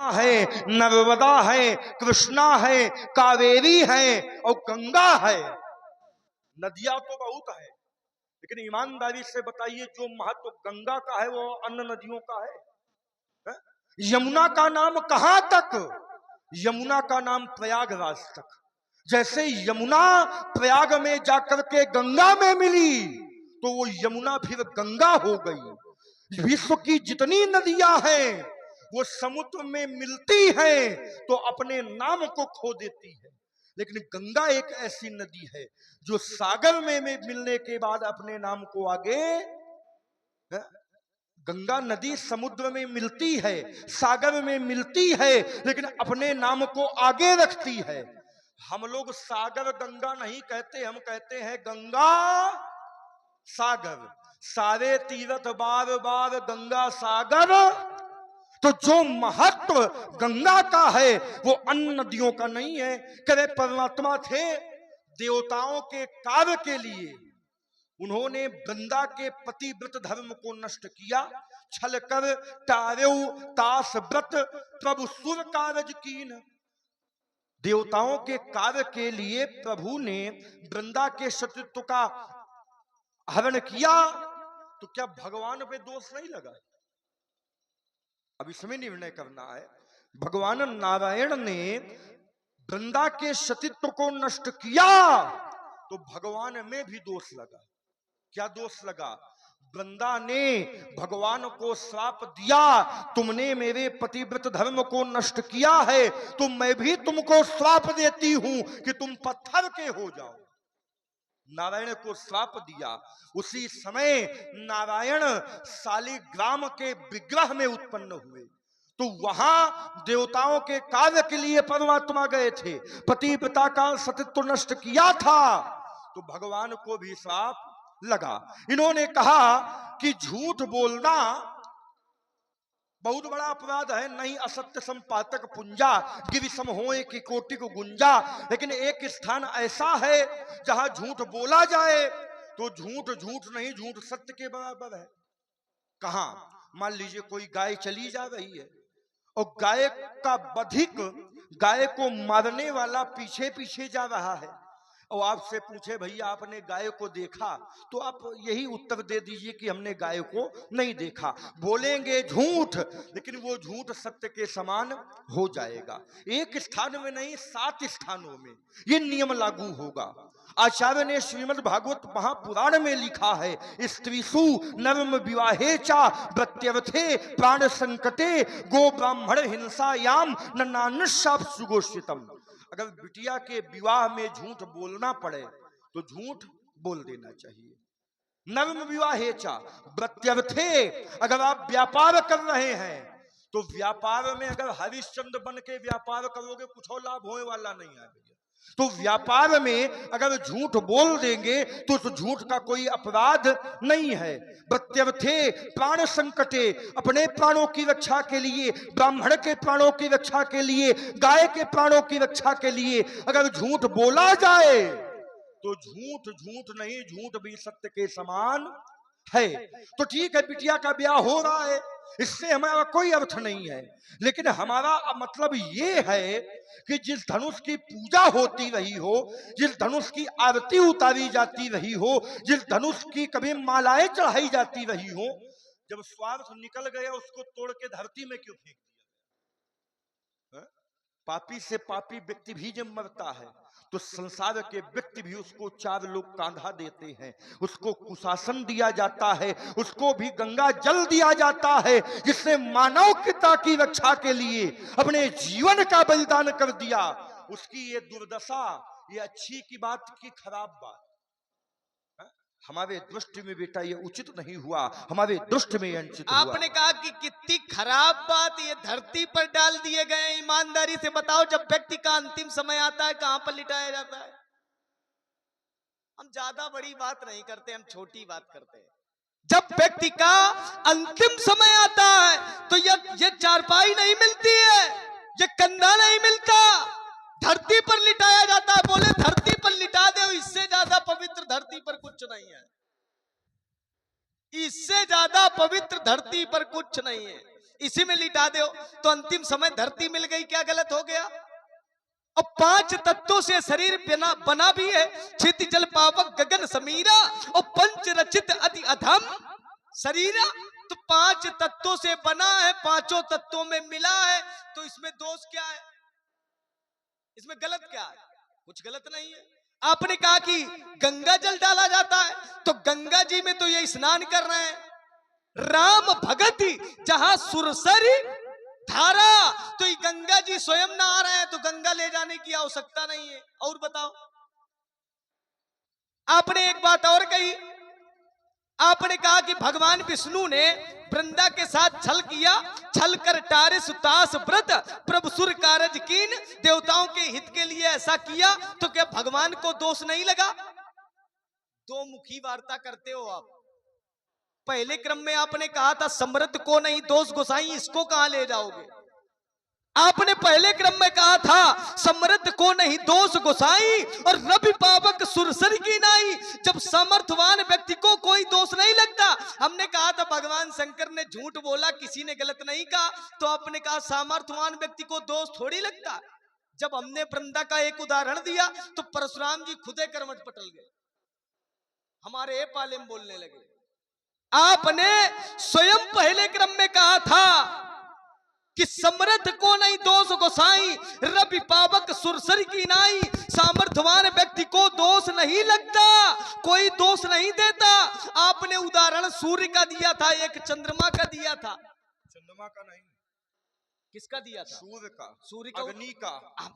है, नर्मदा है, कृष्णा है, कावेरी है और गंगा है। नदियां तो बहुत है, लेकिन ईमानदारी से बताइए जो महत्व गंगा का है वो अन्य नदियों का है? यमुना का नाम कहां तक? यमुना का नाम प्रयागराज तक। जैसे यमुना प्रयाग में जाकर के गंगा में मिली तो वो यमुना फिर गंगा हो गई। विश्व की जितनी नदियां हैं वो समुद्र में मिलती हैं तो अपने नाम को खो देती है, लेकिन गंगा एक ऐसी नदी है जो सागर में मिलने के बाद अपने नाम को आगे है? गंगा नदी समुद्र में मिलती है, सागर में मिलती है, लेकिन अपने नाम को आगे रखती है। हम लोग सागर गंगा नहीं कहते, हम कहते हैं गंगा सागर। सारे तीर्थ बार बार गंगा सागर। तो जो महत्व गंगा का है वो अन्य नदियों का नहीं है। करे परमात्मा थे देवताओं के कार्य के लिए, उन्होंने वृंदा के पतिव्रत धर्म को नष्ट किया। छल कर टारेउ तास व्रत प्रभु सुर कारज कीन। देवताओं के कार्य के लिए प्रभु ने वृंदा के सतीत्व का हरण किया, तो क्या भगवान पे दोष नहीं लगा? अब इसमें निर्णय करना है। भगवान नारायण ने वृंदा के सतीत्व को नष्ट किया तो भगवान में भी दोष लगा। क्या दोष लगा? वृंदा ने भगवान को श्राप दिया, तुमने मेरे पतिव्रत धर्म को नष्ट किया है तो मैं भी तुमको श्राप देती हूं कि तुम पत्थर के हो जाओ। नारायण को श्राप दिया। उसी समय नारायण शालिग्राम के विग्रह में उत्पन्न हुए, तो वहां देवताओं के कार्य के लिए परमात्मा गए थे। पतिव्रता का सतीत्व नष्ट किया था तो भगवान को भी श्राप लगा। इन्होंने कहा कि झूठ बोलना बहुत बड़ा अपराध है, नहीं असत्य संपातक पुंजा गिरि सम होए की कोटि को गुंजा। लेकिन एक स्थान ऐसा है जहां झूठ बोला जाए तो झूठ झूठ नहीं, झूठ सत्य के बराबर है। कहां? मान लीजिए कोई गाय चली जा रही है और गाय का बधिक गाय को मारने वाला पीछे पीछे जा रहा है और आपसे पूछे भैया आपने गाय को देखा, तो आप यही उत्तर दे दीजिए कि हमने गाय को नहीं देखा। बोलेंगे झूठ, लेकिन वो झूठ सत्य के समान हो जाएगा। एक स्थान में नहीं, 7 स्थानों में ये नियम लागू होगा। आचार्य ने श्रीमद् भागवत महापुराण में लिखा है, स्त्रीसु नर्म विवाहे चा प्रत्यर्थे प्राण संकटे गो ब्राह्मण हिंसायाम न नानुष्याप सुगोषितम। अगर बिटिया के विवाह में झूठ बोलना पड़े तो झूठ बोल देना चाहिए। नर्म विवाहे चा प्रत्यर्थे, अगर आप व्यापार कर रहे हैं तो व्यापार में अगर हरिश्चंद्र बन के व्यापार करोगे कुछ और लाभ होने वाला नहीं है। तो व्यापार में अगर झूठ बोल देंगे तो उस झूठ का कोई अपराध नहीं है। प्रत्यर्थे प्राण संकटे, अपने प्राणों की रक्षा के लिए, ब्राह्मण के प्राणों की रक्षा के लिए, गाय के प्राणों की रक्षा के लिए अगर झूठ बोला जाए तो झूठ झूठ नहीं, झूठ भी सत्य के समान है। तो ठीक है, बिटिया का ब्याह हो रहा है, इससे हमारा कोई अर्थ नहीं है, लेकिन हमारा मतलब ये है कि जिस धनुष की पूजा होती रही हो, जिस धनुष की आरती उतारी जाती रही हो, जिस धनुष की कभी मालाएं चढ़ाई जाती रही हो, जब स्वार्थ निकल गया उसको तोड़ के धरती में क्यों फेंक दिया? पापी से पापी व्यक्ति भी जब मरता है तो संसार के व्यक्ति भी उसको 4 लोग कांधा देते हैं, उसको कुशासन दिया जाता है, उसको भी गंगा जल दिया जाता है, जिसने मानवता की रक्षा के लिए अपने जीवन का बलिदान कर दिया। उसकी ये दुर्दशा, ये अच्छी की बात की खराब बात? हमारे दृष्टि में बेटा ये उचित नहीं हुआ, हमारे दृष्टि में अनुचित हुआ। आपने कहा कि कितनी खराब बात ये धरती पर डाल दिए गए। ईमानदारी से बताओ, जब व्यक्ति का अंतिम समय आता है कहां पर लिटाया जाता है? हम ज्यादा बड़ी बात नहीं करते, हम छोटी बात करते हैं। जब व्यक्ति का अंतिम समय आता है तो ये चारपाई नहीं मिलती है, ये कंधा नहीं मिलता, धरती पर लिटाया जाता है। बोले धरती पर लिटा दे, इससे ज्यादा पवित्र धरती पर कुछ नहीं है, इससे ज्यादा पवित्र धरती पर कुछ नहीं है। इसी में लिटा दो। तो अंतिम समय धरती मिल गई, क्या गलत हो गया? और 5 तत्वों से शरीर बना भी है, क्षिति जल पावक गगन समीरा, और पंच रचित अति अधम शरीरा। तो 5 तत्वों से बना है, 5 तत्वों में मिला है, तो इसमें दोष क्या है? इसमें गलत क्या है? कुछ गलत नहीं है। आपने कहा कि गंगा जल डाला जाता है, तो गंगा जी में तो ये स्नान कर रहे हैं राम भगति, जहां सुरसरी धारा, तो ये गंगा जी स्वयं ना आ रहे हैं, तो गंगा ले जाने की आवश्यकता नहीं है। और बताओ, आपने एक बात और कही, आपने कहा कि भगवान विष्णु ने वृंदा के साथ छल किया, छल कर टारे सुतास व्रत प्रभु सुर कारज कीन, देवताओं के हित के लिए ऐसा किया, तो क्या भगवान को दोष नहीं लगा? दो मुखी वार्ता करते हो आप। पहले क्रम में आपने कहा था समृद्ध को नहीं दोष गोसाई, इसको कहां ले जाओगे? आपने पहले क्रम में कहा था समृद्ध को नहीं दोष गोसाई, और रवि पावक सुरसर की नाई, जब समर्थवान व्यक्ति को कोई दोष नहीं लगता। हमने कहा था भगवान शंकर ने झूठ बोला, किसी ने गलत नहीं कहा, तो आपने कहा सामर्थवान व्यक्ति को दोष थोड़ी लगता। जब हमने वृंदा का एक उदाहरण दिया, तो परशुराम जी खुदे करवट पटल गए, हमारे पाले में बोलने लगे। आपने स्वयं पहले क्रम में कहा था कि समृद्ध को नहीं दोष गोसाई, रवि पावक सुरसर की नाई, सामर्थ्यवान व्यक्ति को दोष नहीं लगता, कोई दोष नहीं देता। आपने उदाहरण सूर्य का दिया था, एक चंद्रमा का दिया था। चंद्रमा का नहीं, किसका दिया था? सूर्य का, सूर्य का, अग्नि का,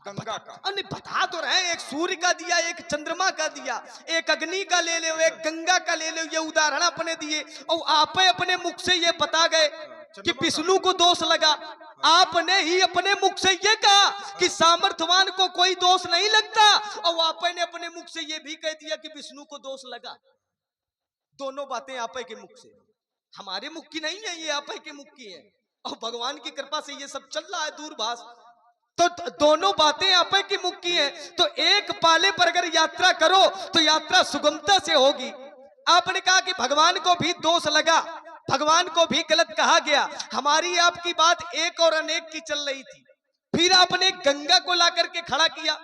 गंगा का। अरे बता तो रहे, एक सूर्य का दिया, एक चंद्रमा का दिया, एक अग्नि का ले लो, एक गंगा का ले लो, ये उदाहरण अपने दिए। और आप अपने मुख से ये बता गए कि विष्णु को दोष लगा। आपने ही अपने मुख से ये कहा कि सामर्थ्यवान को कोई दोष नहीं लगता, और आपने अपने मुख से ये भी कह दिया कि विष्णु को दोष लगा। दोनों बातें आप के मुख से, हमारे मुख की नहीं है, ये आप के मुख की है, और भगवान की कृपा से ये सब चल रहा है दूरभाष। तो दोनों बातें आप की मुख की है। तो एक पाले पर अगर यात्रा करो तो यात्रा सुगमता से होगी। आपने कहा कि भगवान को भी दोष लगा, भगवान को भी गलत कहा गया। हमारी आपकी बात एक और अनेक की चल रही थी। फिर आपने गंगा को ला करके खड़ा किया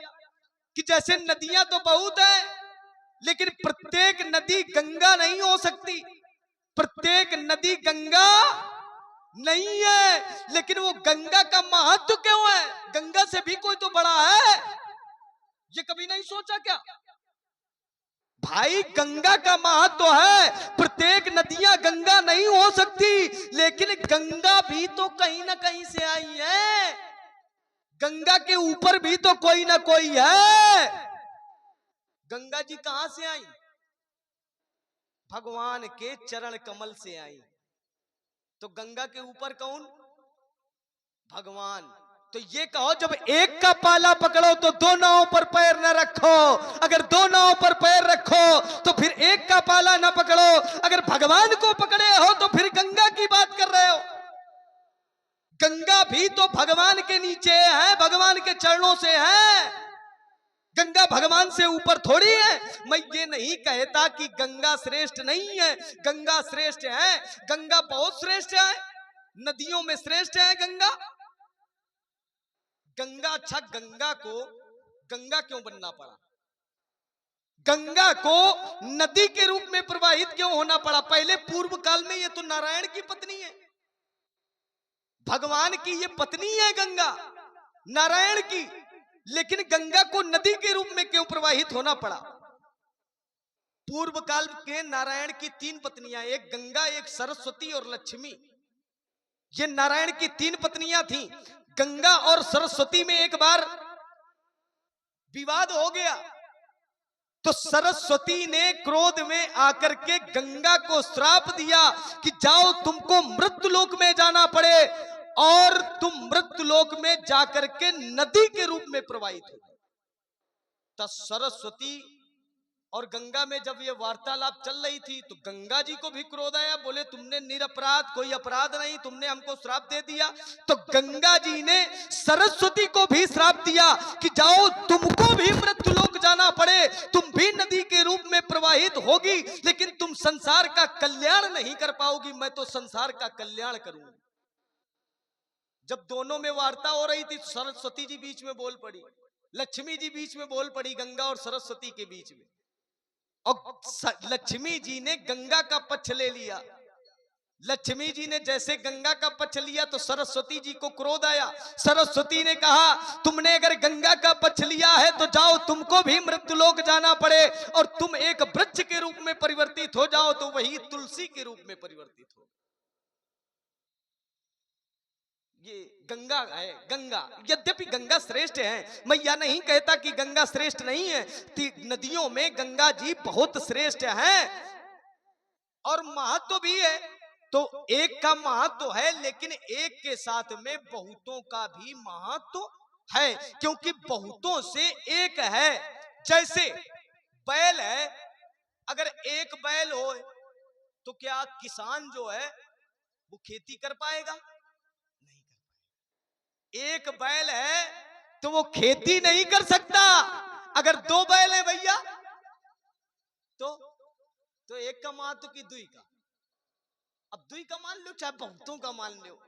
कि जैसे नदियां तो बहुत है, लेकिन प्रत्येक नदी गंगा नहीं हो सकती, प्रत्येक नदी गंगा नहीं है। लेकिन वो गंगा का महत्व क्यों है? गंगा से भी कोई तो बड़ा है, ये कभी नहीं सोचा क्या भाई? गंगा का महत्व है, प्रत्येक नदियां गंगा नहीं हो सकती, लेकिन गंगा भी तो कहीं ना कहीं से आई है, गंगा के ऊपर भी तो कोई ना कोई है। गंगा जी कहां से आई? भगवान के चरण कमल से आई। तो गंगा के ऊपर कौन? भगवान। तो ये कहो, जब एक का पाला पकड़ो तो दो नाव पर पैर न रखो, अगर दो नाव पर पैर रखो तो फिर एक का पाला न पकड़ो। अगर भगवान को पकड़े हो तो फिर गंगा की बात कर रहे हो। गंगा भी तो भगवान के नीचे है, भगवान के चरणों से है, गंगा भगवान से ऊपर थोड़ी है। मैं ये नहीं कहता कि गंगा श्रेष्ठ नहीं है, गंगा श्रेष्ठ है, गंगा बहुत श्रेष्ठ है, नदियों में श्रेष्ठ है गंगा। गंगा, अच्छा गंगा को गंगा क्यों बनना पड़ा? गंगा को नदी के रूप में प्रवाहित क्यों होना पड़ा? पहले पूर्व काल में ये तो नारायण की पत्नी है, भगवान की ये पत्नी है गंगा, नारायण की, लेकिन गंगा को नदी के रूप में क्यों प्रवाहित होना पड़ा? पूर्व काल के नारायण की 3 पत्नियां, एक गंगा, एक सरस्वती और लक्ष्मी, ये नारायण की 3 पत्नियां थी। गंगा और सरस्वती में एक बार विवाद हो गया, तो सरस्वती ने क्रोध में आकर के गंगा को श्राप दिया कि जाओ तुमको मृत्युलोक में जाना पड़े, और तुम मृत्युलोक में जाकर के नदी के रूप में प्रवाहित हो। तो सरस्वती और गंगा में जब ये वार्तालाप चल रही थी तो गंगा जी को भी क्रोध आया, बोले तुमने निरपराध, कोई अपराध नहीं, तुमने हमको श्राप दे दिया। तो गंगा जी ने सरस्वती को भी श्राप दिया कि जाओ तुमको भी मृत्युलोक जाना पड़े, तुम भी नदी के रूप में प्रवाहित होगी, लेकिन तुम संसार का कल्याण नहीं कर पाओगी, मैं तो संसार का कल्याण करूंगी। जब दोनों में वार्ता हो रही थी, सरस्वती जी बीच में बोल पड़ी, लक्ष्मी जी बीच में बोल पड़ी, गंगा और सरस्वती के बीच में। और लक्ष्मी जी ने गंगा का पक्ष ले लिया। लक्ष्मी जी ने जैसे गंगा का पक्ष लिया तो सरस्वती जी को क्रोध आया। सरस्वती ने कहा, तुमने अगर गंगा का पक्ष लिया है तो जाओ, तुमको भी मृत्युलोक जाना पड़े और तुम एक वृक्ष के रूप में परिवर्तित हो जाओ, तो वही तुलसी के रूप में परिवर्तित हो। ये गंगा है। गंगा, यद्यपि गंगा श्रेष्ठ है, मैं यह नहीं कहता कि गंगा श्रेष्ठ नहीं है। नदियों में गंगा जी बहुत श्रेष्ठ हैं और महत्व भी है। तो एक का महत्व है, लेकिन एक के साथ में बहुतों का भी महत्व है, क्योंकि बहुतों से एक है। जैसे बैल है, अगर एक बैल हो तो क्या किसान जो है वो खेती कर पाएगा? नहीं कर पाएगा। एक बैल है तो वो खेती नहीं कर सकता। अगर दो बैल है भैया तो एक का महत्व की दुई का। अब दुई का मान लो चाहे बहुतों का मान लो।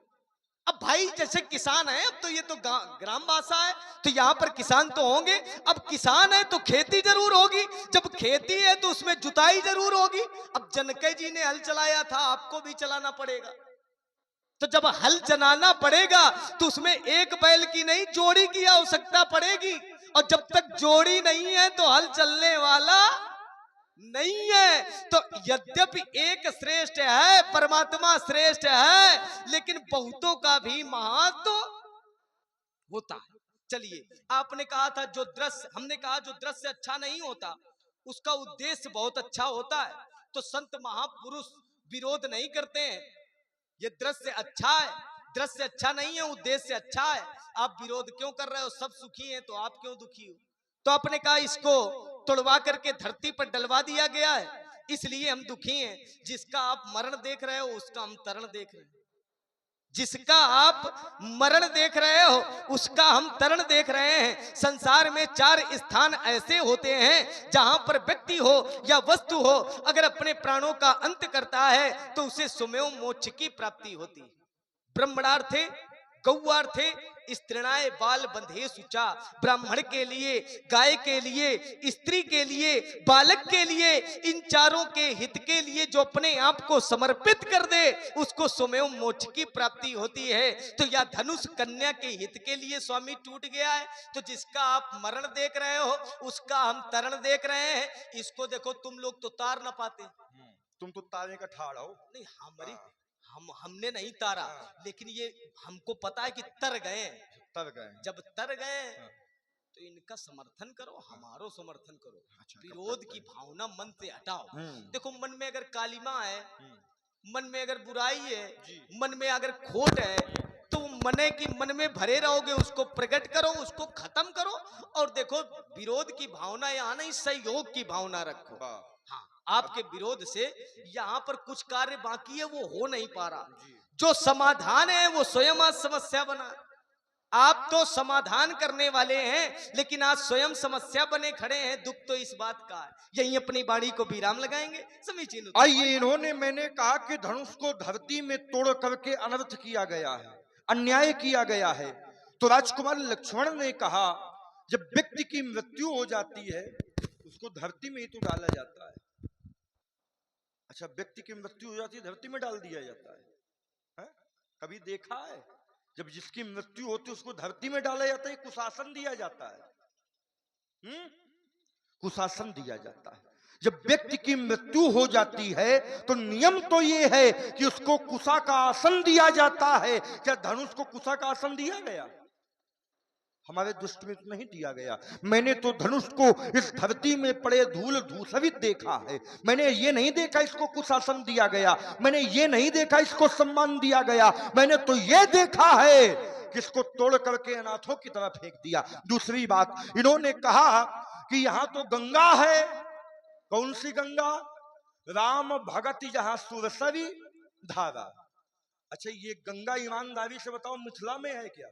अब भाई जैसे किसान है, अब तो ये तो ग्राम भाषा है, तो यहाँ पर किसान तो होंगे। अब किसान है तो खेती जरूर होगी, जब खेती है तो उसमें जुताई जरूर होगी। अब जनक जी ने हल चलाया था, आपको भी चलाना पड़ेगा। तो जब हल चलाना पड़ेगा तो उसमें एक बैल की नहीं, जोड़ी की आवश्यकता पड़ेगी। और जब तक जोड़ी नहीं है तो हल चलने वाला नहीं है। तो यद्यपि एक श्रेष्ठ है, परमात्मा श्रेष्ठ है, लेकिन बहुतों का भी महत्व होता है। चलिए, आपने कहा था जो दृश्य, हमने कहा जो दृश्य अच्छा नहीं होता उसका उद्देश्य बहुत अच्छा होता है। तो संत महापुरुष विरोध नहीं करते हैं। ये दृश्य अच्छा है, दृश्य अच्छा नहीं है, उद्देश्य अच्छा है, आप विरोध क्यों कर रहे हो? सब सुखी हैं तो आप क्यों दुखी हो? तो आपने कहा इसको तोड़वा करके धरती पर डलवा दिया गया है, इसलिए हम दुखी हैं। जिसका आप मरण देख रहे हो उसका हम तरण देख रहे हैं। जिसका आप मरण देख रहे हो उसका हम तरण देख रहे हैं। संसार में 4 स्थान ऐसे होते हैं जहां पर व्यक्ति हो या वस्तु हो, अगर अपने प्राणों का अंत करता है तो उसे सुमेव मोक्ष की प्राप्ति होती है। ब्रह्मणार्थे, गौआर्थे, स्त्रीणाय बाल बंधे सुचा। ब्राह्मण के लिए, गाय के लिए, स्त्री के लिए, बालक के लिए, इन चारों के हित के लिए जो अपने आप को समर्पित कर दे उसको सुमेव मोक्ष की प्राप्ति होती है। तो या धनुष कन्या के हित के लिए स्वामी टूट गया है, तो जिसका आप मरण देख रहे हो उसका हम तरण देख रहे हैं। इसको देखो, तुम लोग तो तार ना पाते, तुम तो तारे का ठाड़ हो। नहीं, हमारी हमने नहीं तारा, लेकिन ये हमको पता है कि तर गए। जब तर गए तो इनका समर्थन करो, हमारो समर्थन करो। विरोध की भावना मन से हटाओ। देखो, मन में अगर कालिमा है, मन में अगर बुराई है, मन में अगर खोट है, तो मन में भरे रहोगे, उसको प्रकट करो, उसको खत्म करो। और देखो, विरोध की भावना यहाँ नहीं, सहयोग की भावना रखो। हाँ, आपके विरोध से यहाँ पर कुछ कार्य बाकी है, वो हो नहीं पा रहा। जो समाधान है वो स्वयं आज समस्या बना। आप तो समाधान करने वाले हैं, लेकिन आज स्वयं समस्या बने खड़े हैं। दुख तो इस बात का है। यही अपनी बाणी को विराम लगाएंगे। समीचीन। आइए, इन्होंने, मैंने कहा कि धनुष को धरती में तोड़ करके अनर्थ किया गया है, अन्याय किया गया है। तो राजकुमार लक्ष्मण ने कहा, जब व्यक्ति की मृत्यु हो जाती है उसको धरती में ही तो डाला जाता है। अच्छा, व्यक्ति की मृत्यु हो जाती है धरती में डाल दिया जाता है? कभी देखा है? जब जिसकी मृत्यु होती है उसको धरती में डाला जाता है, कुशासन दिया जाता है। कुशासन दिया जाता है। जब व्यक्ति की मृत्यु हो जाती है तो नियम तो ये है कि उसको कुशा का आसन दिया जाता है। क्या धनुष को कुशा का आसन दिया गया? हमारे दृष्टि में तो नहीं दिया गया। मैंने तो धनुष को इस धरती में पड़े धूल धूसरित देखा है। मैंने ये नहीं देखा इसको कुशासन दिया गया, मैंने ये नहीं देखा इसको सम्मान दिया गया। मैंने तो ये देखा है कि इसको तोड़ करके अनाथों की तरफ फेंक दिया। दूसरी बात, इन्होंने कहा कि यहां तो गंगा है। कौन सी गंगा? राम भगत जहां सुरसरी धारा। अच्छा, ये गंगा ईमानदारी से बताओ मिथिला में है क्या?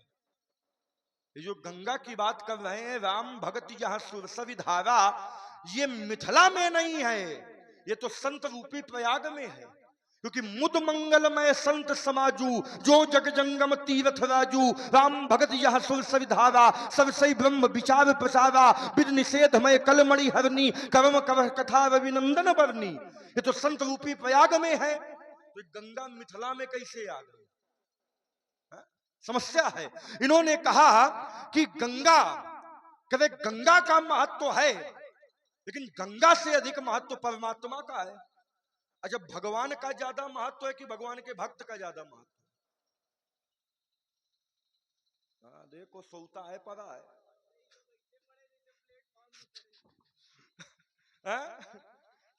ये जो गंगा की बात कर रहे हैं, राम भगत जहां सुरसरी धारा, ये मिथिला में नहीं है, ये तो संत रूपी प्रयाग में है। क्योंकि मुद मंगलमय संत समाजू, जो जग जंगम तीर्थ राजू, राम भगत यह सुर सविधारा, सब सही ब्रह्म विचार प्रसारा, विद निषेधमय कलमणि हरनी, कर्म कवह कथा रविनंदन बरनी। ये तो संत रूपी प्रयाग में है, तो गंगा मिथिला में कैसे आ गई? समस्या है। इन्होंने कहा कि गंगा, कहे गंगा का महत्व है, लेकिन गंगा से अधिक महत्व परमात्मा का है। अच्छा, भगवान का ज्यादा महत्व है कि भगवान के भक्त का ज्यादा महत्व? देखो सौता है परा है,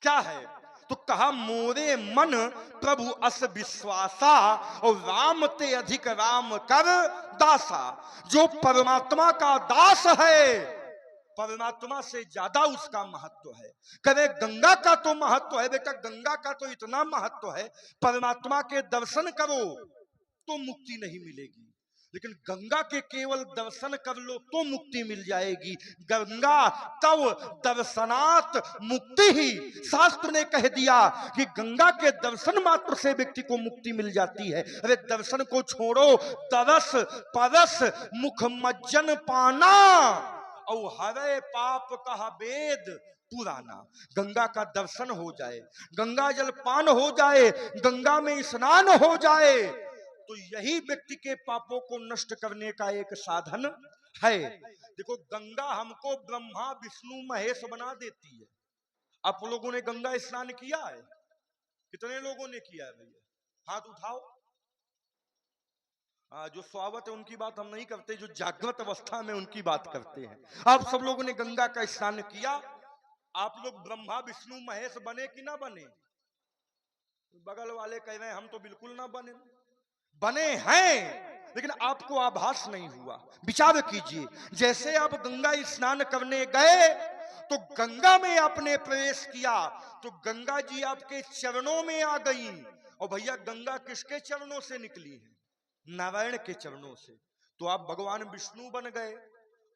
क्या है? तो कहा मोरे मन प्रभु अस विश्वासा, और राम ते अधिक राम कर दासा। जो परमात्मा का दास है, परमात्मा से ज्यादा उसका महत्व है। कहे गंगा का तो महत्व है बेटा, गंगा का तो इतना महत्व है, परमात्मा के दर्शन करो तो मुक्ति नहीं मिलेगी, लेकिन गंगा के केवल दर्शन कर लो तो मुक्ति मिल जाएगी। गंगा तव दर्शनात् मुक्ति ही, शास्त्र ने कह दिया कि गंगा के दर्शन मात्र से व्यक्ति को मुक्ति मिल जाती है। अरे दर्शन को छोड़ो, तरस परस मुख मज्जन पाना, और हरे पाप कहा वेद पुराना। गंगा का दर्शन हो जाए, गंगा जल पान हो जाए, गंगा में स्नान हो जाए, तो यही व्यक्ति के पापों को नष्ट करने का एक साधन है। देखो गंगा हमको ब्रह्मा विष्णु महेश बना देती है। आप लोगों ने गंगा स्नान किया है? कितने लोगों ने किया है भैया? हाथ उठाओ। जो स्वागत है उनकी बात हम नहीं करते, जो जागृत अवस्था में उनकी बात करते हैं। आप सब लोगों ने गंगा का स्नान किया। आप लोग ब्रह्मा विष्णु महेश बने कि ना बने? बगल वाले कह रहे हैं हम तो बिल्कुल ना बने। बने हैं, लेकिन आपको आभास नहीं हुआ। विचार कीजिए, जैसे आप गंगा स्नान करने गए तो गंगा में आपने प्रवेश किया, तो गंगा जी आपके चरणों में आ गई। और भैया गंगा किसके चरणों से निकली है? नारायण के चरणों से। तो आप भगवान विष्णु बन गए।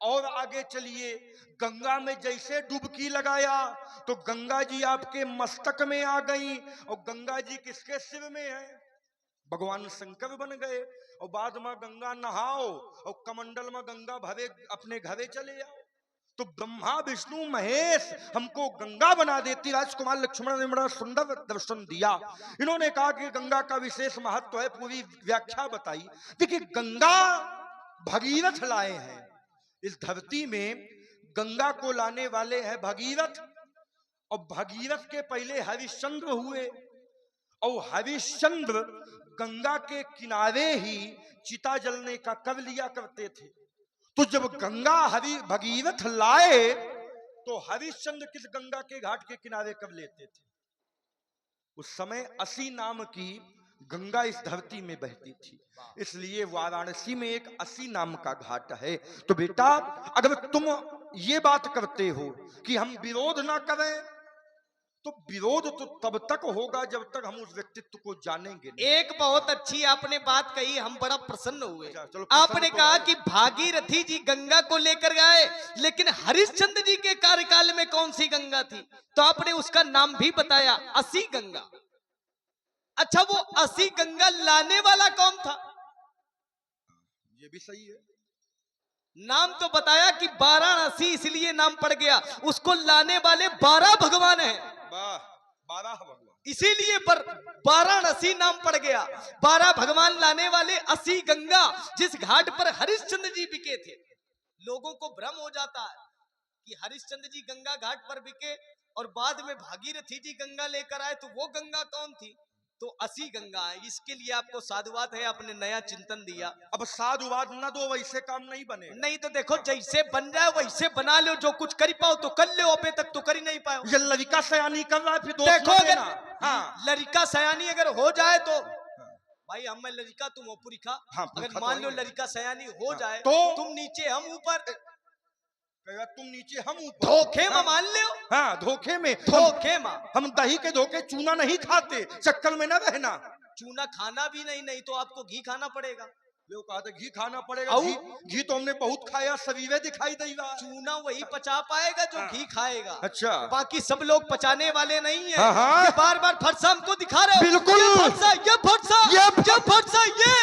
और आगे चलिए, गंगा में जैसे डुबकी लगाया तो गंगा जी आपके मस्तक में आ गई, और गंगा जी किसके सिर में है? भगवान शंकर बन गए। और बाद में गंगा नहाओ और कमंडल में गंगा भरे अपने घरे चले जाओ। तो ब्रह्मा विष्णु महेश हमको गंगा बना देती। राजकुमार लक्ष्मण ने बड़ा सुंदर दर्शन दिया। इन्होंने कहा कि गंगा का विशेष महत्व है, पूरी व्याख्या बताई। देखिए गंगा भगीरथ लाए हैं इस धरती में, गंगा को लाने वाले हैं भगीरथ। और भगीरथ के पहले हरिश्चंद्र हुए, और हरिश्चंद्र गंगा के किनारे ही चिता जलने का कर लिया करते थे। तो जब गंगा भगीरथ लाए तो हरिश्चंद्र किस गंगा के घाट के किनारे कर लेते थे? उस समय असी नाम की गंगा इस धरती में बहती थी, इसलिए वाराणसी में एक असी नाम का घाट है। तो बेटा अगर तुम ये बात करते हो कि हम विरोध ना करें, तो विरोध तो तब तक होगा जब तक हम उस व्यक्तित्व को जानेंगे नहीं। एक बहुत अच्छी आपने बात कही, हम बड़ा प्रसन्न हुए। चलो, आपने तो कहा कि भागीरथी जी गंगा को लेकर गए, लेकिन हरिश्चंद्र जी के कार्यकाल में कौन सी गंगा थी? तो आपने उसका नाम भी बताया, असी गंगा। अच्छा, वो असी गंगा लाने वाला कौन था? ये भी सही है। नाम तो बताया कि वाराणसी इसलिए नाम पड़ गया, उसको लाने वाले 12 भगवान हैं। 12 भगवान, इसीलिए पर वाराणसी नाम पड़ गया। 12 भगवान लाने वाले असी गंगा, जिस घाट पर हरिश्चंद्र जी बिके थे। लोगों को भ्रम हो जाता है कि हरिश्चंद्र जी गंगा घाट पर बिके और बाद में भागीरथी जी गंगा लेकर आए, तो वो गंगा कौन थी? तो असी गंगा है। इसके लिए आपको साधुवाद है, आपने नया चिंतन दिया। अब साधुवाद न दो, वैसे काम नहीं बने। नहीं तो देखो, जैसे बन जाए वैसे बना लो, जो कुछ कर पाओ तो कर लो, अबे तक तो कर ही नहीं पाओ। ये लड़का सयानी कर रहा है, फिर देखो अगर हाँ। लड़का सयानी अगर हो जाए तो भाई हम लड़का तुम हो पुरिखा। हाँ, अगर मान लो लड़का सयानी हो जाए तो तुम नीचे हम ऊपर, तुम नीचे हम ऊपर, धोखे में मान लो। हाँ, धोखे में, धोखे में हम दही के धोखे चूना नहीं खाते, चक्कर में ना रहना। चूना खाना भी नहीं, नहीं तो आपको घी खाना पड़ेगा। लोग कहा था घी खाना पड़ेगा। आऊ? घी तो हमने बहुत खाया, सवीवे दिखाई दे रहा है। चूना वही पचा पाएगा जो घी खाएगा। अच्छा। बाकी सब लोग पचाने वाले नहीं है। हाँ, हाँ। ये बार बार फरसा हमको दिखा रहे हो। बिल्कुल। ये फरसा, ये फरसा, ये ये फरसा, ये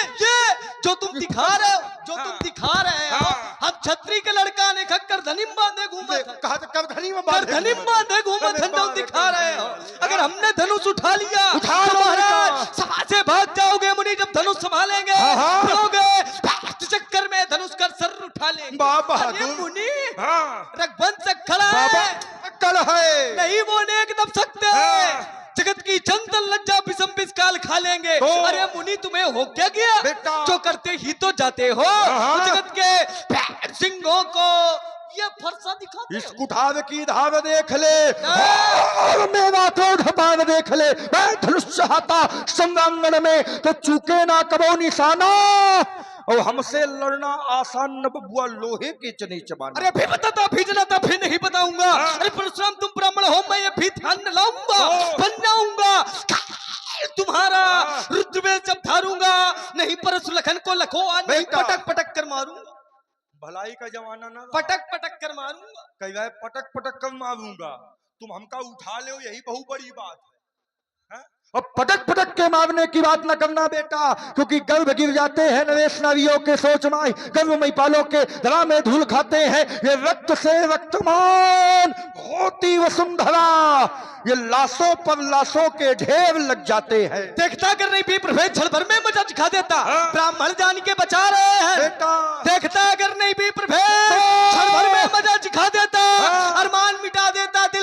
जो तुम दिखा रहे हो, जो तुम हाँ। दिखा रहे हो। हाँ। हम छतरी के लड़का ने खक्कर धनिम बांधे घूमे थे। कहा था करधनी में करधनी में बांधे घूमे थे, जो दिखा रहे हो। अगर हमने धनुष उठा लिया उठा तो लो महाराज बेटा। सभा से भाग जाओगे मुनि। जब धनुष संभालेंगे हाँ, हाँ। फिरोगे, फास्ट चक्कर में धनुष कर सर उठा लेंगे। वाह, अरे बहादुर। मुनि हाँ रघुवंश से खड़ा बाबा है, कल है। नहीं वो नेक दब सकते। हाँ। जगत की चंदन लज्जा विषम विषकाल खा लेंगे। तो? अरे मुनि तुम्हें हो क्या गया? बेटा। जो करते ही तो जाते हो। हाँ। जगत के सिंहों को ये फरसा दिखाते इस हो। कुठाव की धाव देख ले और मेरा क्रोध भाव देख ले। मैं धनुष चाहता संगांगन में तो चूके ना कबो निशाना, और हमसे लड़ना आसान न बबुआ, लोहे के चने चबाना। अरे भी बताता भी जनाता भी नहीं बताऊंगा। हाँ। अरे परशुराम तुम ब्राह्मण हो, मैं ये भी ध्यान न लाऊंगा, ओ। बन जाऊंगा तुम्हारा। हाँ। रुद्रवेश जब धारूंगा, नहीं परशु लखन को लखो, नहीं बेटा। पटक पटक कर मारूंगा। भलाई का जमाना ना पटक पटक कर मारूंगा। कई बार पटक पटक कर मारूंगा, तुम हमका उठा ले, यही बहुत बड़ी बात है, हैं? अब पटक पटक के मारने की बात न करना बेटा, क्योंकि गर्भ गिर जाते हैं नरेश नारियों के सोच माई, गर्भ मई पालों के धरा में धूल खाते हैं। ये रक्त से रक्तमान होती वसुंधरा, ये लाशों पर लाशों के ढेर लग जाते हैं। देखता कर नहीं भी प्रभेद क्षण भर में मजा दिखा देता। हाँ। ब्राह्मण जान के बचा रहे हैं। बेटा देखता अगर नहीं भी प्रभेद